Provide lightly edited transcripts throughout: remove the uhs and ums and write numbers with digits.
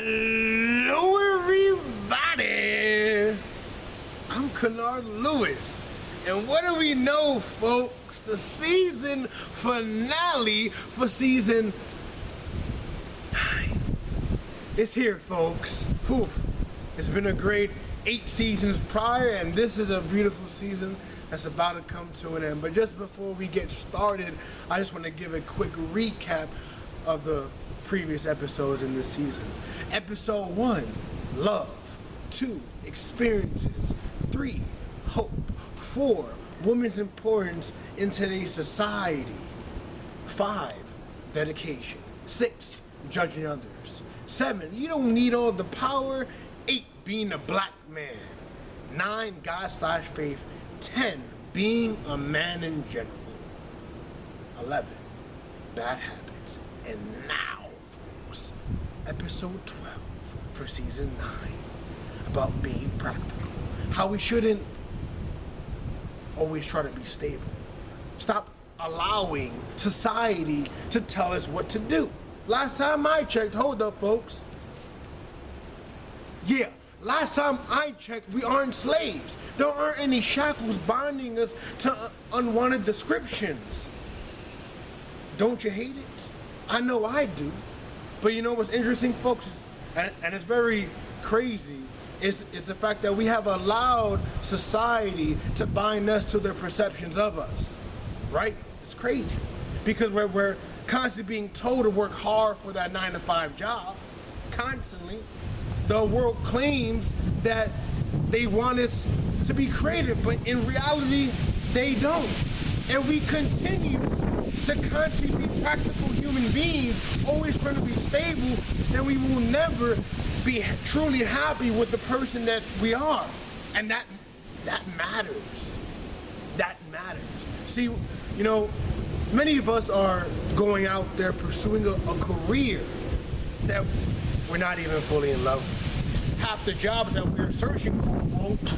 Hello everybody! I'm Kanard Lewis, and what do we know, folks? The season finale for season 9 is here, folks. Whew. It's been a great 8 seasons prior, and this is a beautiful season that's about to come to an end. But just before we get started, I just want to give a quick recap of the previous episodes in this season. Episode 1, love. 2, experiences. 3, hope. 4, women's importance in today's society. 5, dedication. 6, judging others. 7, you don't need all the power. 8, being a black man. 9, God/faith. 10, being a man in general. 11, bad habits. And now, folks, episode 12 for season 9, about being practical. How we shouldn't always try to be stable. Stop allowing society to tell us what to do. Last time I checked, hold up, folks. Yeah, last time I checked, we aren't slaves. There aren't any shackles binding us to unwanted descriptions. Don't you hate it? I know I do. But you know what's interesting, folks, and it's very crazy, is the fact that we have allowed society to bind us to their perceptions of us, right? It's crazy. Because we're constantly being told to work hard for that 9-to-5 job, constantly. The world claims that they want us to be creative, but in reality, they don't. And we continue to constantly be practical human beings, always trying to be stable, then we will never be truly happy with the person that we are. And that matters. That matters. See, you know, many of us are going out there pursuing a career that we're not even fully in love with. Half the jobs that we're searching for won't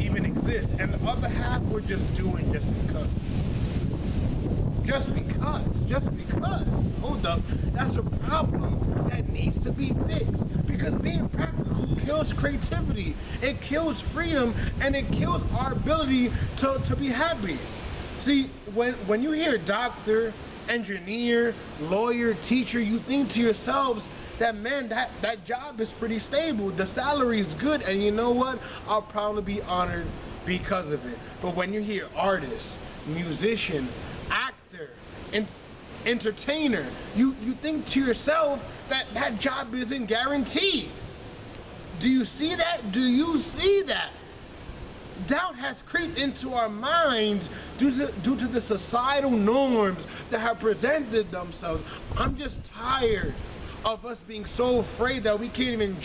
even exist, and the other half we're just doing just because. Just because. Hold up, that's a problem that needs to be fixed. Because being practical kills creativity, it kills freedom, and it kills our ability to be happy. See, when you hear doctor, engineer, lawyer, teacher, you think to yourselves that, man, that job is pretty stable, the salary is good, and you know what? I'll probably be honored because of it. But when you hear artist, musician, actor, entertainer, you think to yourself that job isn't guaranteed. Do you see that? Do you see that? Doubt has creeped into our minds due to the societal norms that have presented themselves. I'm just tired of us being so afraid that we can't even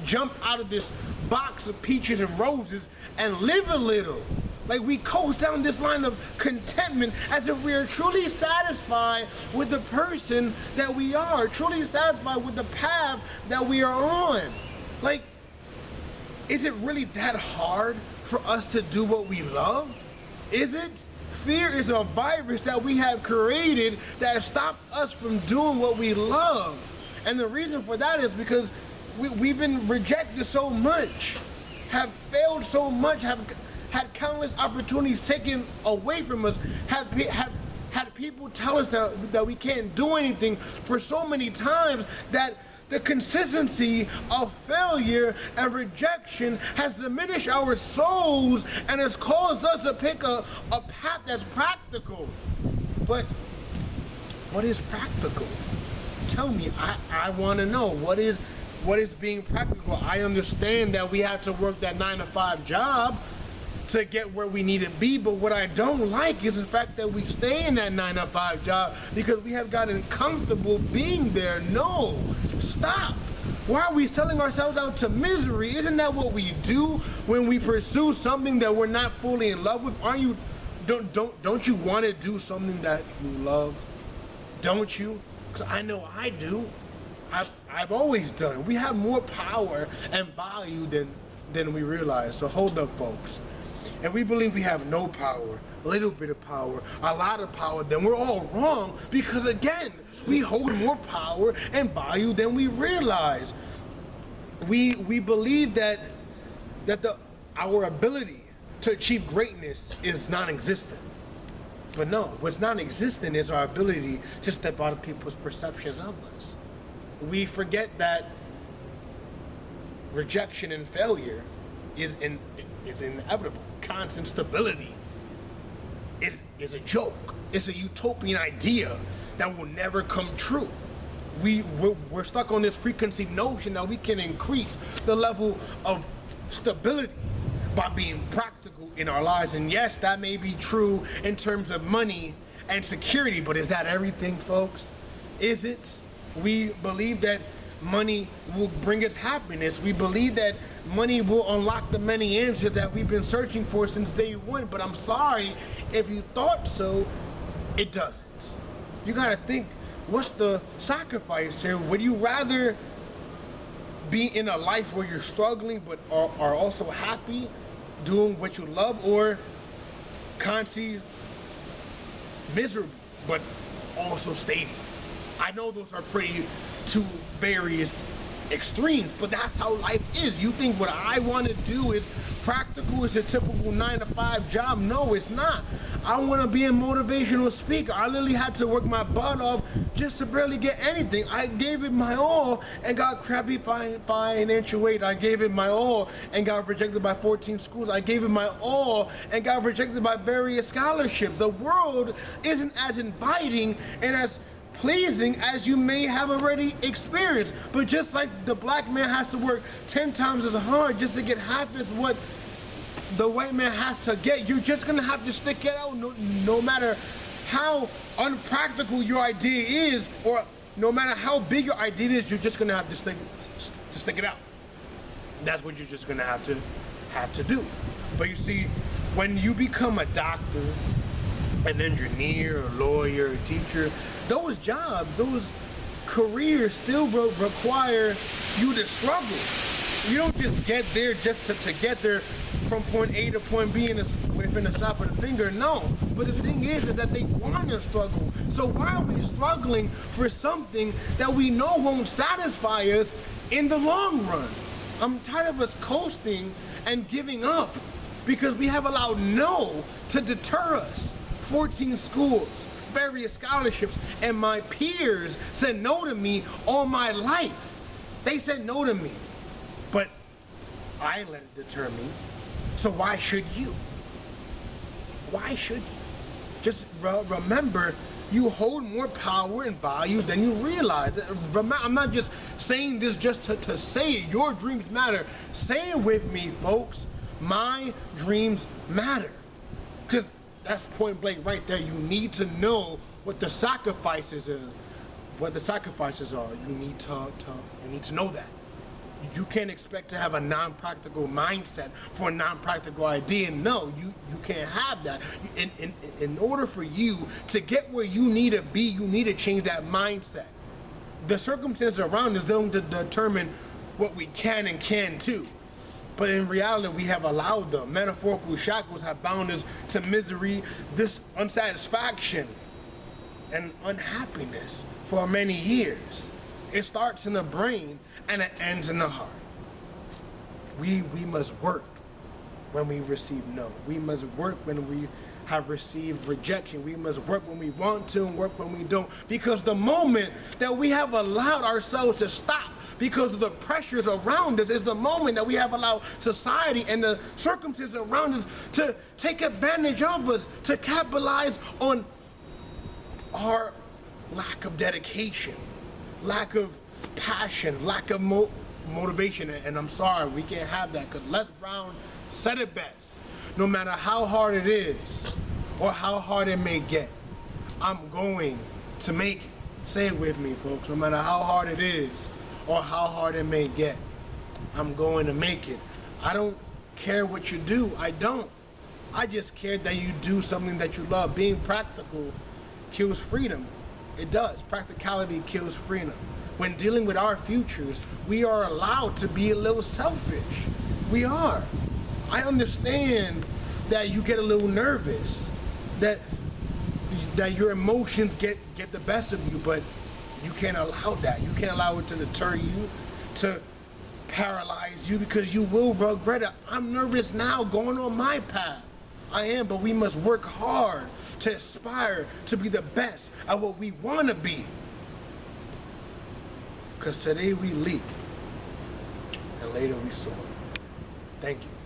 jump out of this box of peaches and roses and live a little. Like, we coast down this line of contentment as if we are truly satisfied with the person that we are, truly satisfied with the path that we are on. Like, is it really that hard for us to do what we love? Is it? Fear is a virus that we have created that has stopped us from doing what we love. And the reason for that is because we've been rejected so much, have failed so much, have had countless opportunities taken away from us, have had people tell us that we can't do anything for so many times that the consistency of failure and rejection has diminished our souls and has caused us to pick a path that's practical. But what is practical? Tell me, I want to know, what is being practical? I understand that we have to work that 9-to-5 job to get where we need to be, but what I don't like is the fact that we stay in that 9-to-5 job because we have gotten comfortable being there. No, stop. Why are we selling ourselves out to misery? Isn't that what we do when we pursue something that we're not fully in love with? Don't you want to do something that you love? Don't you? Because I know I do. I've always done it. We have more power and value than we realize. So hold up, folks. If we believe we have no power, a little bit of power, a lot of power, then we're all wrong, because again, we hold more power and value than we realize. We believe that our ability to achieve greatness is non-existent. But no, what's non-existent is our ability to step out of people's perceptions of us. We forget that rejection and failure is inevitable. Constant stability is a joke. It's a utopian idea that will never come true. We're stuck on this preconceived notion that we can increase the level of stability by being practical in our lives. And yes, that may be true in terms of money and security, but is that everything, folks? Is it? We believe that money will bring us happiness. We believe that money will unlock the many answers that we've been searching for since day one. But I'm sorry, if you thought so, it doesn't. You gotta think, what's the sacrifice here? Would you rather be in a life where you're struggling but are also happy doing what you love, or constantly miserable but also stable? I know those are pretty two various extremes, but that's how life is. You think what I want to do is practical, is a typical 9-to-5 job? No, it's not. I want to be a motivational speaker. I literally had to work my butt off just to barely get anything. I gave it my all and got crappy financial aid. I gave it my all and got rejected by 14 schools. I gave it my all and got rejected by various scholarships. The world isn't as inviting and as pleasing as you may have already experienced. But just like the black man has to work 10 times as hard just to get half as what the white man has to get, you're just gonna have to stick it out no matter how unpractical your idea is, or no matter how big your idea is, you're just gonna have to stick it out. That's what you're just gonna have to do. But you see, when you become a doctor, an engineer, a lawyer, a teacher, those jobs, those careers still require you to struggle. You don't just get there just to get there from point A to point B within a snap of the finger. No, but the thing is that they want to struggle. So why are we struggling for something that we know won't satisfy us in the long run? I'm tired of us coasting and giving up because we have allowed no to deter us. 14 schools, various scholarships, and my peers said no to me all my life. They said no to me, but I ain't let it deter me. So why should you? Why should you? Just remember, you hold more power and value than you realize. I'm not just saying this just to say it. Your dreams matter. Say it with me, folks. My dreams matter. Because that's point blank right there. You need to know what the sacrifices is, what the sacrifices are. You need to know that. You can't expect to have a non-practical mindset for a non-practical idea. No, you can't have that. In order for you to get where you need to be, you need to change that mindset. The circumstances around us don't determine what we can and can't do. But in reality, we have allowed them. Metaphorical shackles have bound us to misery, this unsatisfaction, and unhappiness for many years. It starts in the brain and it ends in the heart. We must work when we receive no. We must work when we have received rejection. We must work when we want to and work when we don't. Because the moment that we have allowed ourselves to stop because of the pressures around us is the moment that we have allowed society and the circumstances around us to take advantage of us, to capitalize on our lack of dedication, lack of passion, lack of motivation. And I'm sorry, we can't have that, because Les Brown said it best. No matter how hard it is or how hard it may get, I'm going to make it. Say it with me, folks. No matter how hard it is or how hard it may get, I'm going to make it. I don't care what you do. I don't. I just care that you do something that you love. Being practical kills freedom. It does. Practicality kills freedom. When dealing with our futures, we are allowed to be a little selfish. We are. I understand that you get a little nervous, that your emotions get the best of you, but you can't allow that. You can't allow it to deter you, to paralyze you because you will regret it. I'm nervous now going on my path. I am, but we must work hard to aspire to be the best at what we want to be. Because today we leap and later we soar. Thank you.